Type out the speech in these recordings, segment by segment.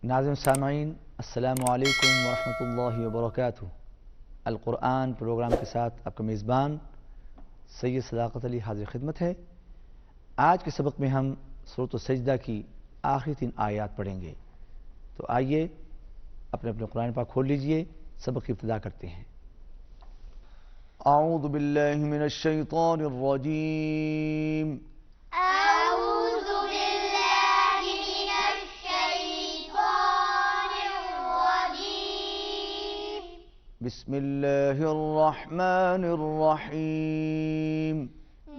नाज़िम सामाईन, अस्सलामु अलैकुम वरहमतुल्लाहि वबरकातुहू। अल कुरआन प्रोग्राम के साथ आपका मेज़बान सैयद सदाकत अली हाजिर खिदमत है। आज के सबक में हम सूरत सजदा की आखिरी 3 आयत पढ़ेंगे। तो आइए अपने अपने कुरान पाक खोल लीजिए, सबक की इब्तिदा करते हैं। औज़ु बिल्लाहि मिनश शैतानिर रजीम। बिस्मिल्लाहिर रहमानिर रहीम।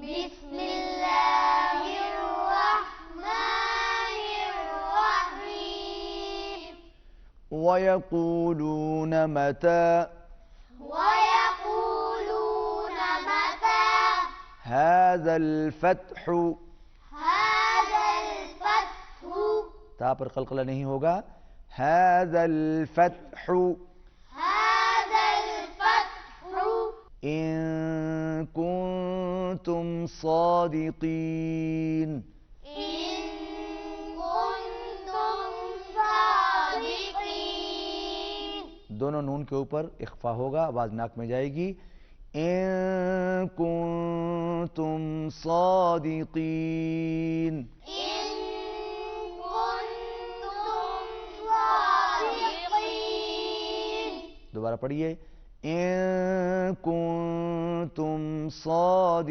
बिस्मिल्लाहिर रहमानिर रहीम। वयक़ूलून मता हाज़ल फ़त्हु। ता पर क़लक़ला नहीं होगा। हाज़ल फ़त्हु इन कुन्तुम सादिक़ीन। दोनों नून के ऊपर इख्फा होगा, आवाज नाक में जाएगी। इन कुन्तुम सादिक़ीन। दोबारा पढ़िए। इन कुन्तुम सादिक़ीन।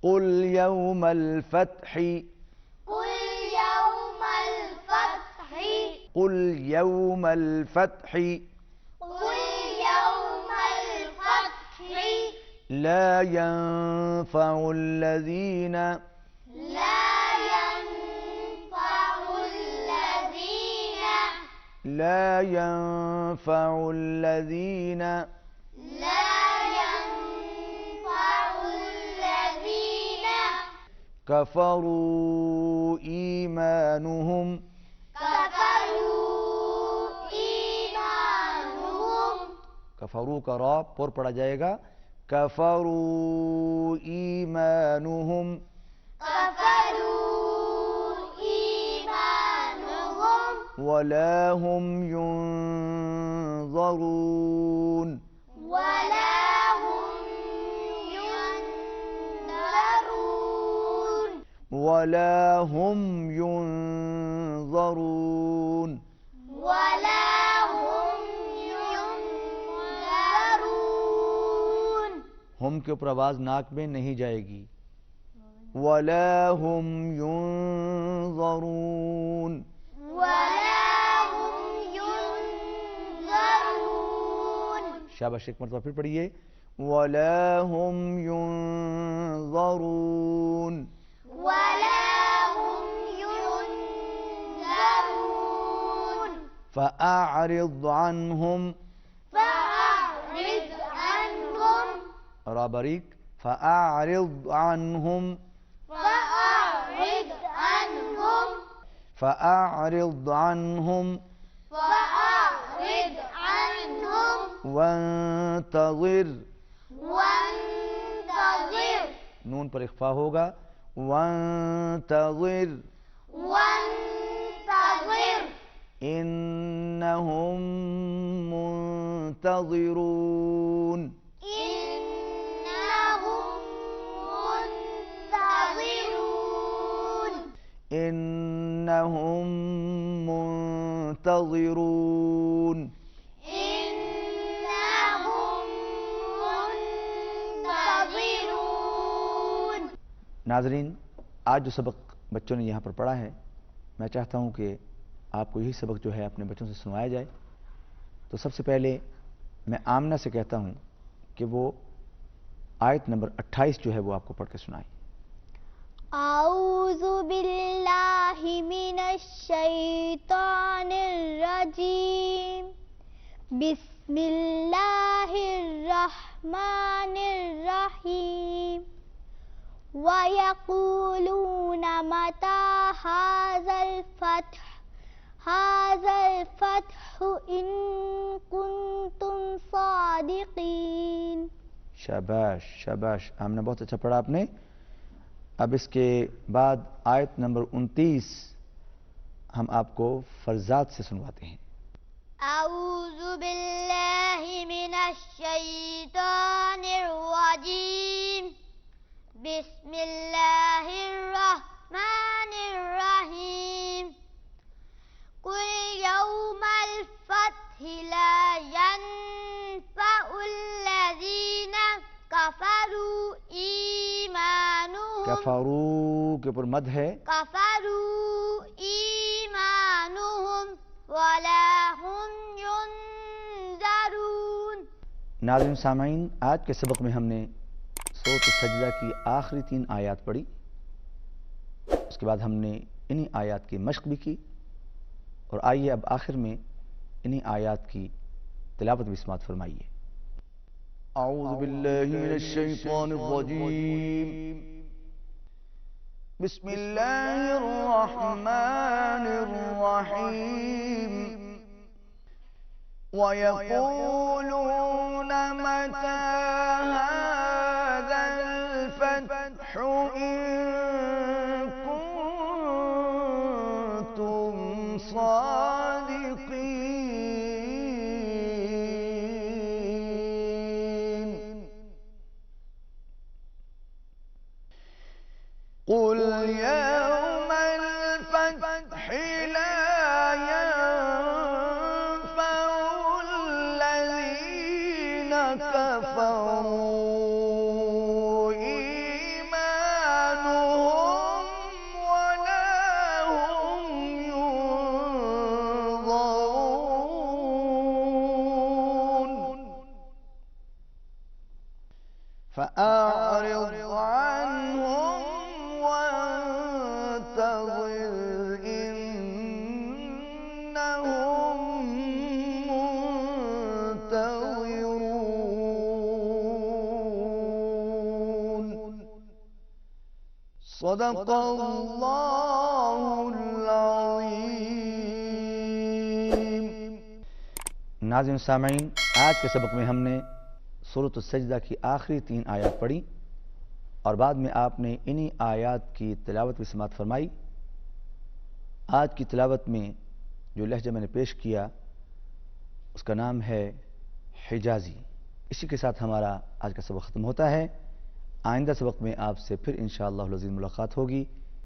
कुल यौमल फ़त्हि। कुल यौमल फ़त्हि ला यंफ़उल्लज़ीन कफ़रू ईमानुहुम। कफ़रू का रा पुर पढ़ा जाएगा। कफ़रू ईमानुहुम वला हुम युनज़रून। वला हुम युनज़रून। हम के ऊपर आवाज नाक में नहीं जाएगी। वला हुम युनज़रून। शाबाश, एक मरतबा फिर पढ़िए। वला हुम युनज़रून। फ़अअरिज़ अन्हुम। रा बारीक। फ़अअरिज़ अन्हुम। फ़अअरिज़ अन्हुम वंतज़िर। नून पर इख्फा होगा। वंतज़िर इन्नहुम मुंतज़िरून। इन्नहुम मुंतज़िरून। नाज़रीन, आज जो सबक बच्चों ने यहाँ पर पढ़ा है, मैं चाहता हूँ कि आपको यही सबक जो है अपने बच्चों से सुनाया जाए। तो सबसे पहले मैं आमना से कहता हूँ कि वो आयत नंबर 28 जो है वो आपको पढ़ के सुनाए। आऊज़ु बिल्लाहि मिनश शैतानिर रजीम। बिस्मिल्लाहिर रहमानिर रहीम। वयक़ूलून मता हाज़ल फ़त्हु इन कुन्तुम सादिक़ीन। शाबाश शाबाश आमना, बहुत अच्छा पढ़ा आपने। अब इसके बाद आयत नंबर 29 हम आपको फरजात से सुनवाते हैं। अऊज़ु बिल्लाहि मिनश शैतानिर रजीम। बिस्मिल्लाहिर रहमानिर रहीम। कुल यौमल फत्हि ला यनफ़उल लज़ीना कफ़रू ईमानुहुम। कफरू के ऊपर मद है। कफ़रू ईमानुहुम वला हुम युनज़रून। नाज़रीन सामीन, आज के सबक में हमने सूरत सजदा की आखिरी 3 आयत पढ़ी। उसके बाद हमने इन्हीं आयत की मश्क भी की, और आइए अब आखिर में इन्हीं आयत की तिलावत भी समाअत फरमाइए। अऊज़ु बिल्लाहि मिनश शैतानिर रजीम। बिस्मिल्लाहिर रहमानिर रहीम। वयक़ूलून मता हाज़ल फ़त्हु इन कुन्तुम सादिक़ीन। क़ुल यौमल फ़त्हि ला यनफ़उल लज़ीना कफ़रू ईमानुहुम वला हुम युनज़रून। फ़अअरिज़ अन्हुम वंतज़िर इन्नहुम मुंतज़िरून। सदक़ल्लाहुल अज़ीम। नाज़रीन सामीन, आज के सबक में हमने सूरत सजदा की आखिरी 3 आयत पढ़ी, और बाद में आपने इन्हीं आयत की तिलावत भी समाअत फरमाई। आज की तिलावत में जो लहजा मैंने पेश किया उसका नाम है हिजाजी। इसी के साथ हमारा आज का सबक ख़त्म होता है। आइंदा सबक में आपसे फिर इंशाअल्लाह अज़ीज़ मुलाकात होगी।